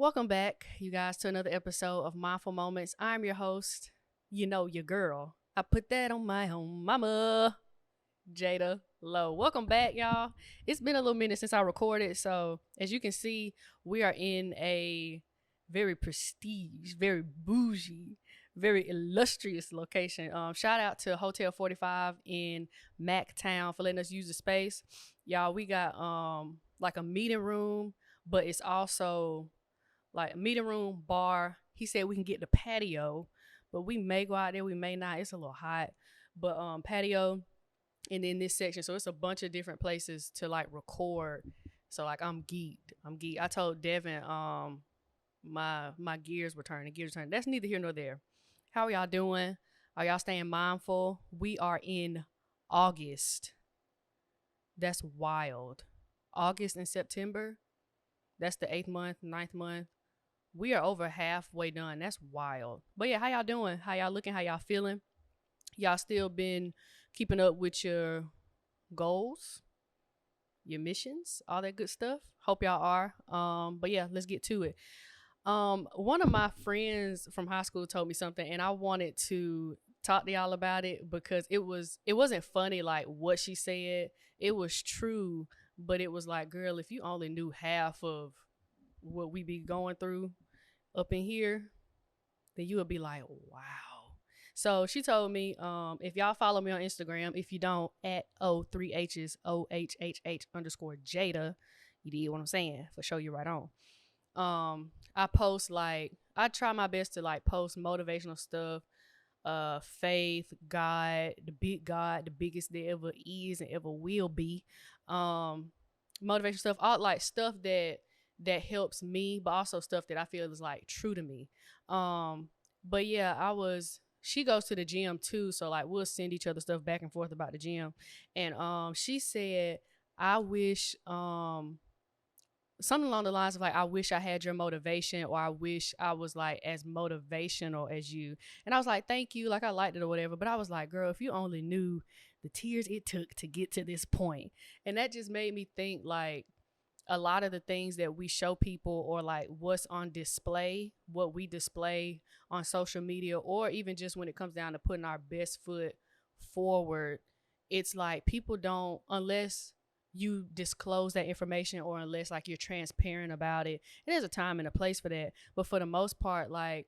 Welcome back, you guys, to another episode of Mindful Moments. I'm your host, your girl. I put that on my own mama, Jada Low. Welcome back, y'all. It's been a little minute since I recorded, so as you can see, we are in a very prestige, very bougie, very illustrious location. Shout out to Hotel 45 in Mactown for letting us use the space. Y'all, we got like a meeting room, but it's also like a meeting room, bar. He said we can get the patio, but we may go out there, we may not. It's a little hot. But patio and then this section. So it's a bunch of different places to like record. So like I'm geeked. I'm geeked. I told Devin my gears were turning. That's neither here nor there. How are y'all doing? Are y'all staying mindful? We are in August. That's wild. August and September. That's the 8th month, ninth month. We are over halfway done. That's wild. But yeah, how y'all doing? How y'all looking? How y'all feeling? Y'all still been keeping up with your goals, your missions, all that good stuff? Hope y'all are. But yeah, let's get to it. One of my friends from high school told me something, and I wanted to talk to y'all about it because it wasn't funny like what she said. It was true, but it was like, girl, if you only knew half of what we be going through up in here, then you would be like, wow. So she told me, if y'all follow me on Instagram, if you don't, at O3H's OHHH underscore Jada, you did what I'm saying, for sure you're right on. I post like, I try my best to like post motivational stuff, faith, God, the biggest there ever is and ever will be. Motivation stuff, all like stuff that helps me, but also stuff that I feel is like true to me. But yeah, she goes to the gym too, so like we'll send each other stuff back and forth about the gym. And she said, I wish something along the lines of like, I wish I had your motivation, or I wish I was like as motivational as you. And I was like, thank you, like I liked it or whatever. But I was like, girl, if you only knew the tears it took to get to this point. And that just made me think like, a lot of the things that we show people, or like what's on display, what we display on social media, or even just when it comes down to putting our best foot forward, it's like people don't, unless you disclose that information, or unless like you're transparent about it. And there's a time and a place for that. But for the most part, like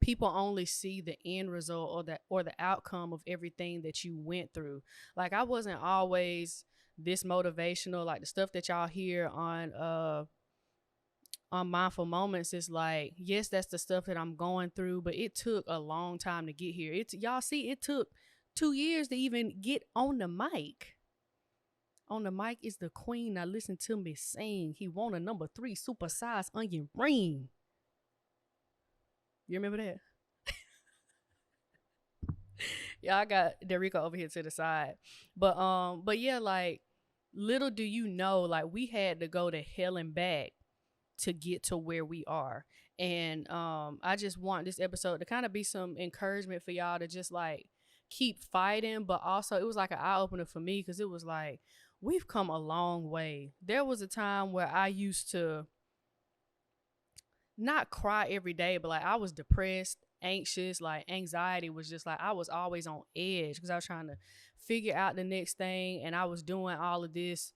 people only see the end result, or the outcome of everything that you went through. Like I wasn't always this motivational. Like the stuff that y'all hear on Mindful Moments is like, yes, that's the stuff that I'm going through, but it took a long time to get here. Y'all see, it took 2 years to even get on the mic. On the mic is the queen. Now listen to me sing. He won a number 3 supersized onion ring. You remember that? Yeah, I got Derica over here to the side. But yeah, like little do you know, like we had to go to hell and back to get to where we are. And I just want this episode to kind of be some encouragement for y'all to just like keep fighting. But also it was like an eye-opener for me, because it was like, we've come a long way. There was a time where I used to not cry every day, but like I was depressed, anxious, like anxiety was just like, I was always on edge because I was trying to figure out the next thing, and I was doing all of this.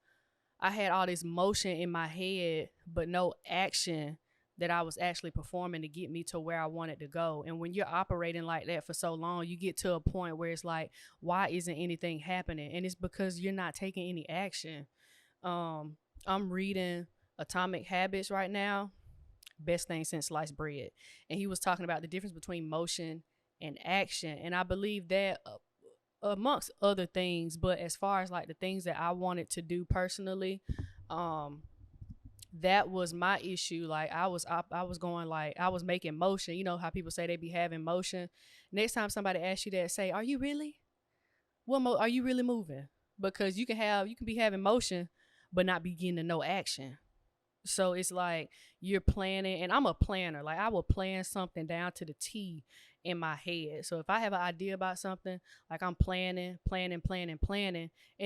I had all this motion in my head, but no action that I was actually performing to get me to where I wanted to go. And when you're operating like that for so long, you get to a point where it's like, why isn't anything happening? And it's because you're not taking any action. I'm reading Atomic Habits right now. Best thing since sliced bread. And he was talking about the difference between motion and action. And I believe that amongst other things, but as far as like the things that I wanted to do personally, that was my issue. Like I was going like, I was making motion. You know how people say they be having motion. Next time somebody asks you that, say, are you really? Are you really moving? Because you can be having motion, but not be getting to no action. So it's like you're planning, and I'm a planner. Like I will plan something down to the T in my head. So if I have an idea about something, like I'm planning. And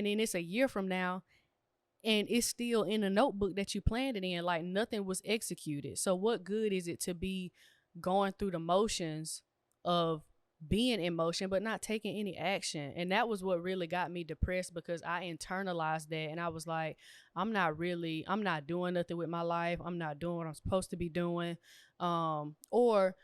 then it's a year from now and it's still in a notebook that you planned it in. Like nothing was executed. So what good is it to be going through the motions of being in motion but not taking any action? And that was what really got me depressed, because I internalized that and I was like, I'm not doing nothing with my life. I'm not doing what I'm supposed to be doing. Or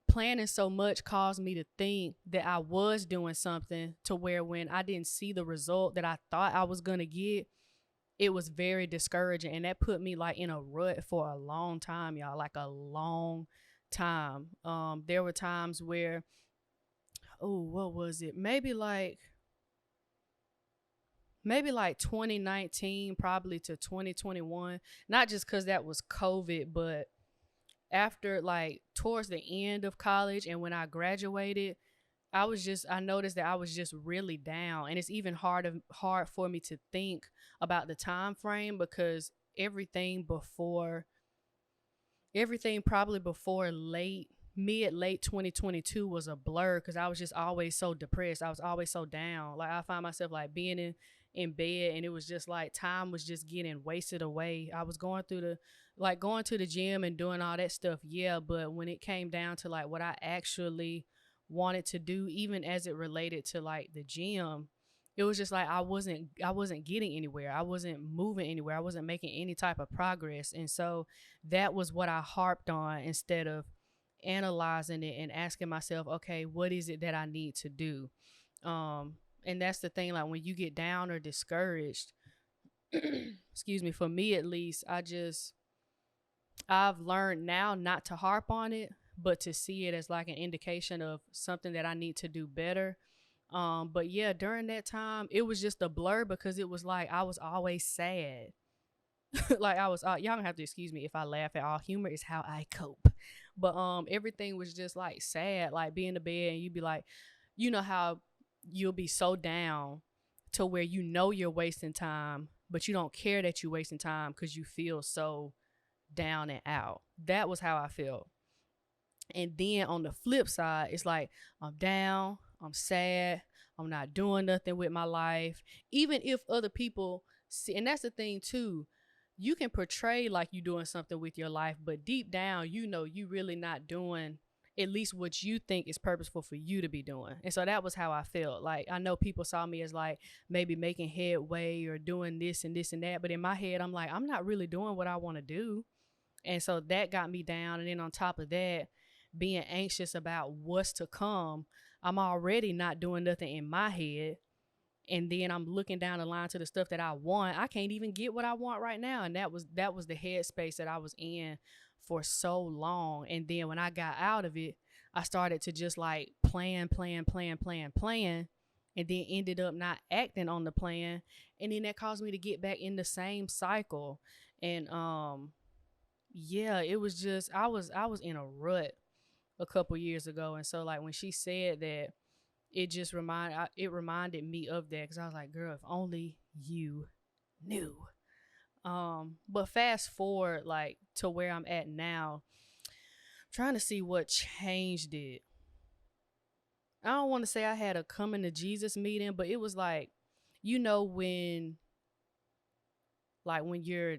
planning so much caused me to think that I was doing something, to where when I didn't see the result that I thought I was going to get, it was very discouraging. And that put me like in a rut for a long time, y'all, like a long time. There were times where, oh, what was it? Maybe like 2019 probably to 2021. Not just because that was COVID, but after, like, towards the end of college and when I graduated, I noticed that I was just really down. And it's even hard for me to think about the time frame, because everything before everything probably before late 2022 was a blur, because I was just always so depressed. I was always so down. Like I find myself like being in bed, and it was just like time was just getting wasted away. I was going to the gym and doing all that stuff, yeah, but when it came down to like what I actually wanted to do, even as it related to like the gym, it was just like I wasn't getting anywhere. I wasn't moving anywhere. I wasn't making any type of progress. And so that was what I harped on, instead of analyzing it and asking myself, okay, what is it that I need to do? And that's the thing, like when you get down or discouraged, excuse me, for me at least, I've learned now not to harp on it, but to see it as like an indication of something that I need to do better. But yeah, during that time, it was just a blur, because it was like I was always sad. Like y'all don't have to excuse me if I laugh at all. Humor is how I cope. But everything was just like sad, like being in the bed and you'd be like, you know how you'll be so down to where you know you're wasting time, but you don't care that you're wasting time because you feel so down and out. That was how I felt. And then on the flip side, it's like I'm down, I'm sad, I'm not doing nothing with my life. Even if other people see, and that's the thing too, you can portray like you're doing something with your life, but deep down, you know, you really not doing at least what you think is purposeful for you to be doing. And so that was how I felt. Like I know people saw me as like maybe making headway or doing this and this and that, but in my head, I'm like, I'm not really doing what I want to do. And so that got me down. And then on top of that, being anxious about what's to come, I'm already not doing nothing in my head. And then I'm looking down the line to the stuff that I want. I can't even get what I want right now. And that was the headspace that I was in for so long. And then when I got out of it, I started to just like plan, and then ended up not acting on the plan. And then that caused me to get back in the same cycle. And yeah, it was just I was in a rut a couple years ago. And so like when she said that, it reminded me of that, because I was like, girl, if only you knew. But fast forward like to where I'm at now, trying to see what changed it. I don't want to say I had a coming to Jesus meeting, but it was like, you know, when you're,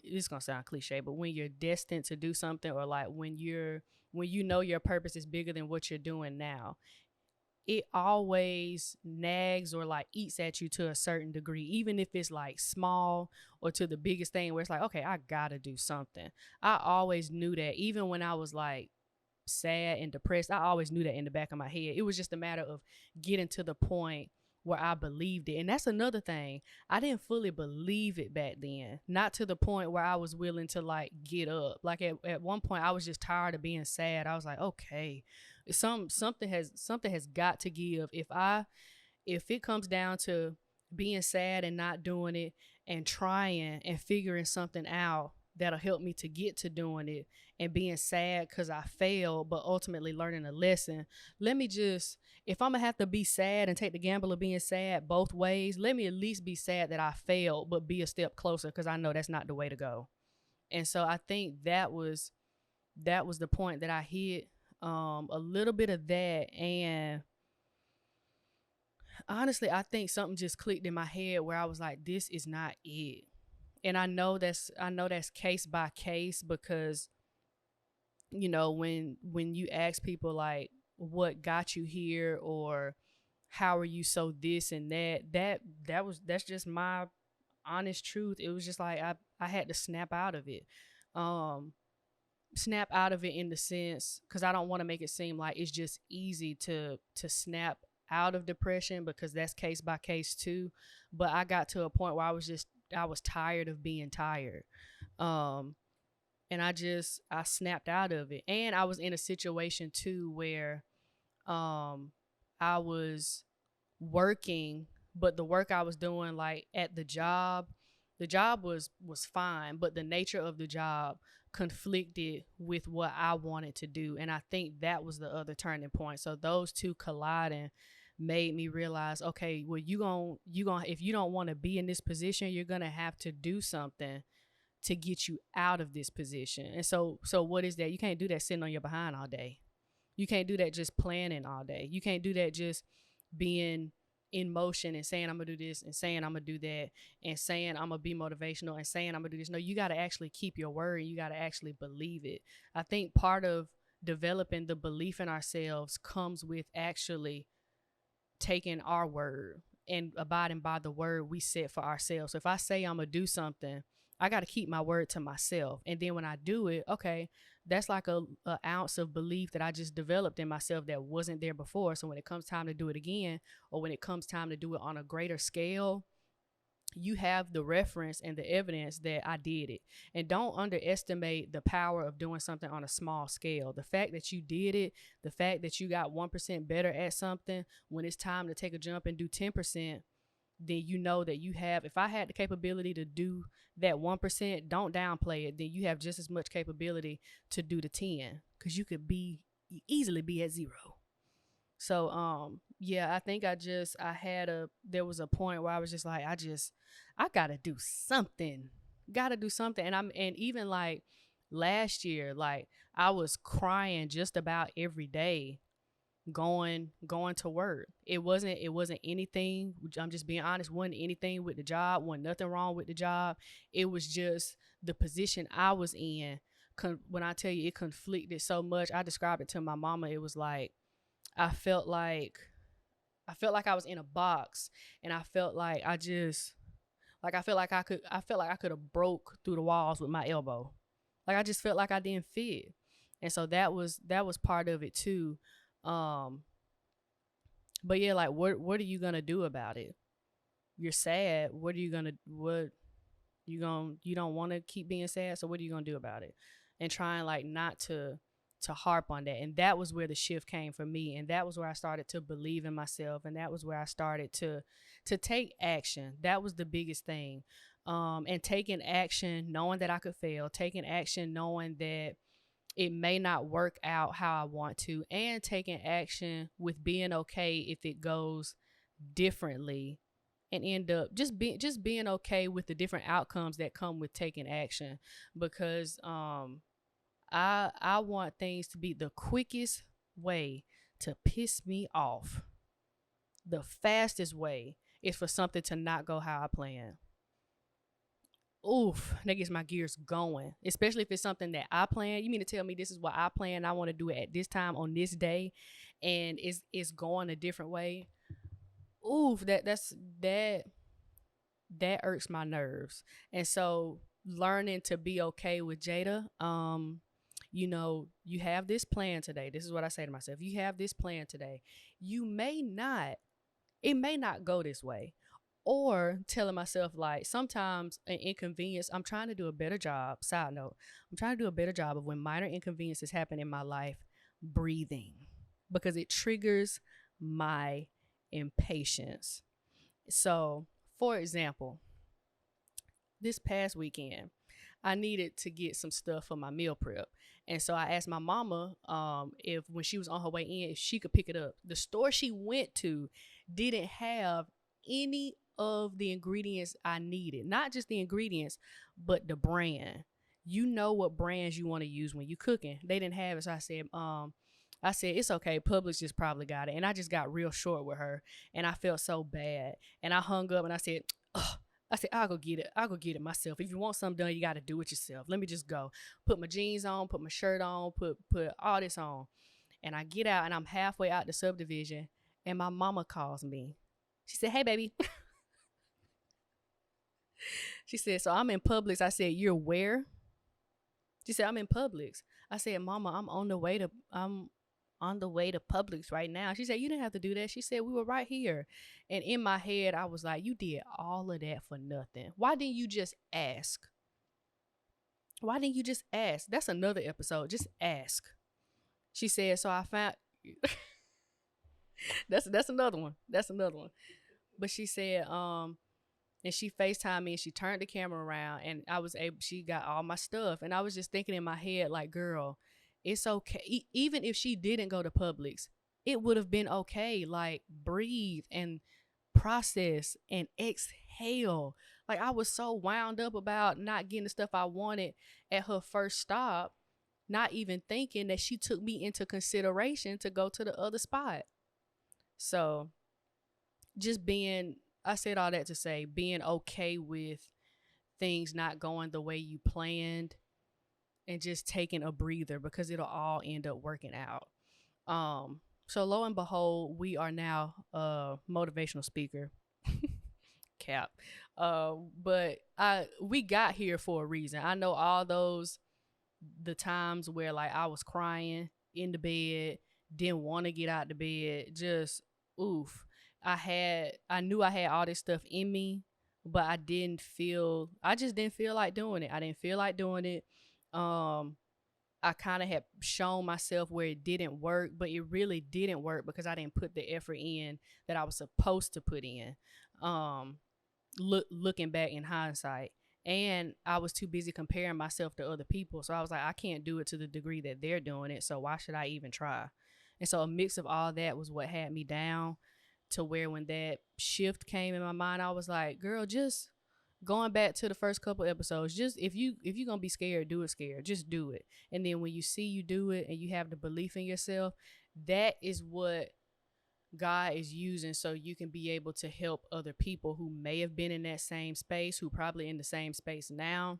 it's gonna sound cliche, but when you're destined to do something, or like when you know your purpose is bigger than what you're doing now, it always nags or like eats at you to a certain degree, even if it's like small, or to the biggest thing where it's like, okay, I gotta do something. I always knew that, even when I was like sad and depressed, I always knew that in the back of my head. It was just a matter of getting to the point where I believed it. And that's another thing. I didn't fully believe it back then. Not to the point where I was willing to like get up. Like at one point I was just tired of being sad. I was like, okay, something has got to give. If it comes down to being sad and not doing it, and trying and figuring something out that'll help me to get to doing it, and being sad because I failed, but ultimately learning a lesson. Let me just, if I'm gonna have to be sad and take the gamble of being sad both ways, let me at least be sad that I failed, but be a step closer, because I know that's not the way to go. And so I think that was the point that I hit. A little bit of that, and Honestly, I think something just clicked in my head where I was like, this is not it. And I know that's case by case, because when you ask people like what got you here, or how are you so this and that's just my honest truth. It was just like I had to snap out of it. Um Snap out of it in the sense, because I don't want to make it seem like it's just easy to snap out of depression, because that's case by case too. But I got to a point where I was tired of being tired. Um and I snapped out of it. And I was in a situation too where um I was working, but the work I was doing, like at the job was fine, but the nature of the job conflicted with what I wanted to do. And I think that was the other turning point. So those two colliding made me realize, okay, well, you going to if you don't want to be in this position, you're going to have to do something to get you out of this position. And so what is that? You can't do that sitting on your behind all day. You can't do that just planning all day. You can't do that just being in motion and saying I'm gonna do this and saying I'm gonna do that and saying I'm gonna be motivational and saying I'm gonna do this. No, you gotta actually keep your word. You gotta actually believe it. I think part of developing the belief in ourselves comes with actually taking our word and abiding by the word we set for ourselves. So if I say I'm gonna do something, I got to keep my word to myself. And then when I do it, okay, that's like a ounce of belief that I just developed in myself that wasn't there before. So when it comes time to do it again, or when it comes time to do it on a greater scale, you have the reference and the evidence that I did it. And don't underestimate the power of doing something on a small scale. The fact that you did it, the fact that you got 1% better at something, when it's time to take a jump and do 10%, then you know that you have, if I had the capability to do that 1%, don't downplay it. Then you have just as much capability to do the 10, because you could easily be at 0. So yeah, I think there was a point where I was just like, I gotta do something. Gotta do something. And even like last year, like I was crying just about every day going to work. It wasn't anything, I'm just being honest, wasn't anything with the job, wasn't nothing wrong with the job. It was just the position I was in. When I tell you it conflicted so much, I described it to my mama. It was like I felt like I was in a box, and I felt like I felt like I could have broke through the walls with my elbow. Like I just felt like I didn't fit. And so that was part of it too. Um but yeah, like what are you going to do about it? You're sad. What you don't want to keep being sad, so what are you going to do about it? And trying like not to harp on that. And that was where the shift came for me, and that was where I started to believe in myself, and that was where I started to take action. That was the biggest thing. And taking action knowing that I could fail, taking action knowing that it may not work out how I want to, and taking action with being okay if it goes differently, and end up just being okay with the different outcomes that come with taking action. Because I want things to be the quickest way to piss me off. The fastest way is for something to not go how I plan. Oof, that gets my gears going. Especially if it's something that I plan. You mean to tell me this is what I plan? I want to do it at this time on this day, and it's going a different way. Oof, that irks my nerves. And so learning to be okay with Jada, you have this plan today. This is what I say to myself. You have this plan today. You may not, it may not go this way. Or telling myself, like, sometimes an inconvenience, I'm trying to do a better job. Side note, I'm trying to do a better job of when minor inconveniences happen in my life, breathing, because it triggers my impatience. So, for example, this past weekend, I needed to get some stuff for my meal prep. And so I asked my mama if when she was on her way in, if she could pick it up. The store she went to didn't have any of the ingredients I needed. Not just the ingredients, but the brand. You know what brands you want to use when you cooking. They didn't have it. So I said, I said, it's okay. Publix just probably got it. And I just got real short with her. And I felt so bad. And I hung up and I said, ugh. I said, I'll go get it. I'll go get it myself. If you want something done, you got to do it yourself. Let me just go. Put my jeans on, put my shirt on, put all this on. And I get out and I'm halfway out the subdivision. And my mama calls me. She said, hey, baby. She said, so I'm in Publix. I said, you're where? She said, I'm in Publix. I said, Mama, I'm on the way to Publix right now. She said, you didn't have to do that. She said, we were right here. And in my head, I was like, you did all of that for nothing. Why didn't you just ask? Why didn't you just ask? That's another episode. Just ask. She said, so I found that's another one. That's another one. But she said, and she FaceTimed me and she turned the camera around and she got all my stuff. And I was just thinking in my head, like, girl, it's okay. Even if she didn't go to Publix, it would have been okay. Like, breathe and process and exhale. Like, I was so wound up about not getting the stuff I wanted at her first stop, not even thinking that she took me into consideration to go to the other spot. So I said all that to say, being okay with things not going the way you planned and just taking a breather because it'll all end up working out. So lo and behold, we are now a motivational speaker. Cap. But we got here for a reason. I know all the times where like I was crying in the bed, didn't want to get out the bed, just oof. I knew I had all this stuff in me, but I just didn't feel like doing it. I didn't feel like doing it. I kind of had shown myself where it didn't work, but it really didn't work because I didn't put the effort in that I was supposed to put in. Looking back in hindsight, and I was too busy comparing myself to other people. So I was like, I can't do it to the degree that they're doing it. So why should I even try? And so a mix of all that was what had me down to where when that shift came in my mind, I was like, girl, just going back to the first couple episodes, just if you're going to be scared, do it scared. Just do it. And then when you see you do it and you have the belief in yourself, that is what God is using so you can be able to help other people who may have been in that same space, who probably in the same space now,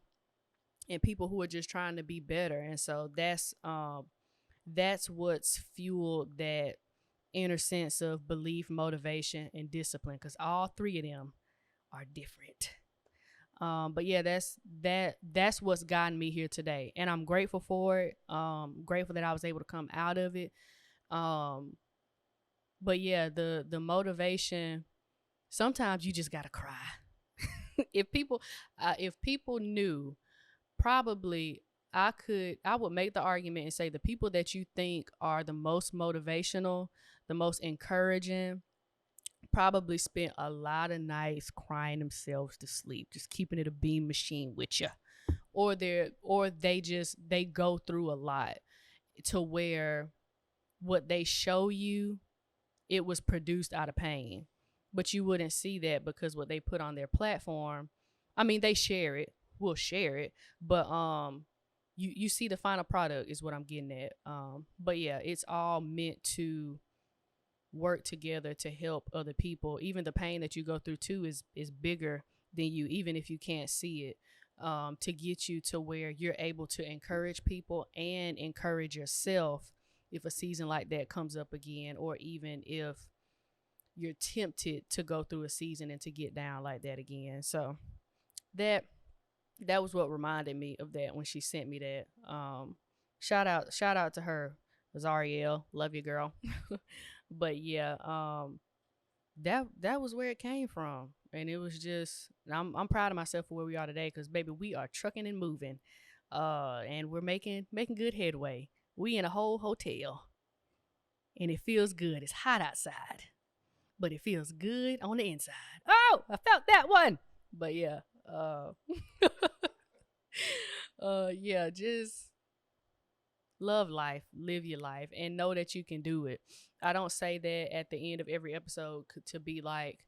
and people who are just trying to be better. And so that's what's fueled that inner sense of belief, motivation, and discipline, because all three of them are different. But yeah, that's what's gotten me here today, and I'm grateful for it. Grateful that I was able to come out of it. But yeah, the motivation, sometimes you just gotta cry. if people knew, probably I would make the argument and say the people that you think are the most motivational, the most encouraging, probably spent a lot of nights crying themselves to sleep, just keeping it a beam machine with you. Or they go through a lot to where what they show you, it was produced out of pain. But you wouldn't see that because what they put on their platform, I mean, they share it. We'll share it. But you see the final product is what I'm getting at. But yeah, it's all meant to work together to help other people. Even the pain that you go through too is bigger than you, even if you can't see it, to get you to where you're able to encourage people and encourage yourself if a season like that comes up again, or even if you're tempted to go through a season and to get down like that again. So that was what reminded me of that when she sent me that. Shout out to her, Zariel. Love you, girl. But yeah, that was where it came from. And it was just, I'm proud of myself for where we are today, because baby, we are trucking and moving. And we're making good headway. We in a whole hotel, and it feels good. It's hot outside, but it feels good on the inside. Oh, I felt that one. But yeah, yeah, just love life, live your life, and know that you can do it. I don't say that at the end of every episode to be like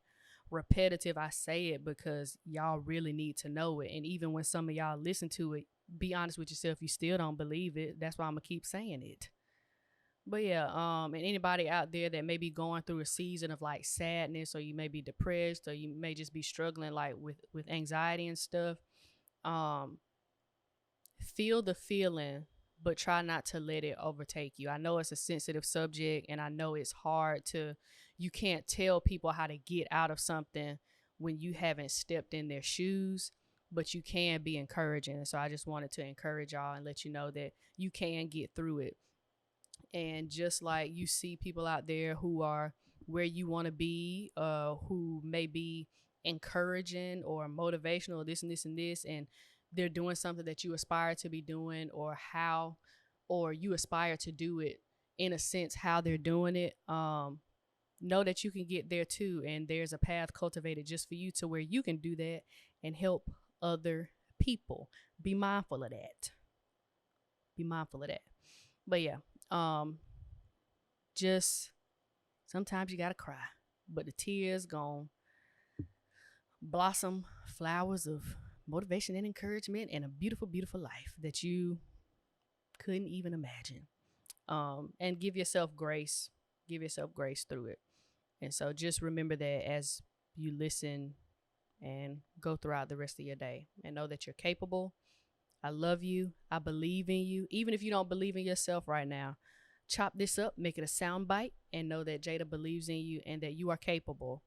repetitive. I say it because y'all really need to know it. And even when some of y'all listen to it, be honest with yourself, you still don't believe it. That's why I'm gonna keep saying it. But yeah, and anybody out there that may be going through a season of like sadness, or you may be depressed, or you may just be struggling like with anxiety and stuff, um, feel the feeling, but try not to let it overtake you. I know it's a sensitive subject, and I know it's hard to, you can't tell people how to get out of something when you haven't stepped in their shoes, but you can be encouraging. And so I just wanted to encourage y'all and let you know that you can get through it. And just like you see people out there who are where you want to be, who may be encouraging or motivational, this and this and this, and they're doing something that you aspire to be doing, or how, or you aspire to do it in a sense how they're doing it. Know that you can get there too, and there's a path cultivated just for you to where you can do that and help other people. Be mindful of that. Be mindful of that. But yeah, um, just sometimes you gotta cry, but the tears gon' blossom flowers of motivation and encouragement and a beautiful, beautiful life that you couldn't even imagine. And give yourself grace. Give yourself grace through it. And so just remember that as you listen and go throughout the rest of your day, and know that you're capable. I love you. I believe in you. Even if you don't believe in yourself right now, chop this up, make it a sound bite, and know that Jada believes in you and that you are capable.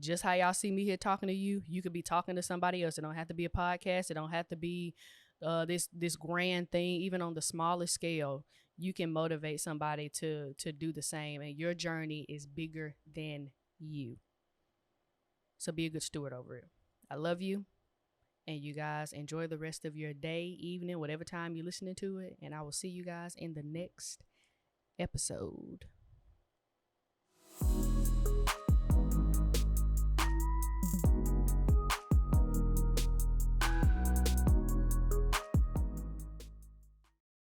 Just how y'all see me here talking to you, you could be talking to somebody else. It don't have to be a podcast. It don't have to be this grand thing. Even on the smallest scale, you can motivate somebody to do the same. And your journey is bigger than you. So be a good steward over it. I love you. And you guys enjoy the rest of your day, evening, whatever time you're listening to it. And I will see you guys in the next episode.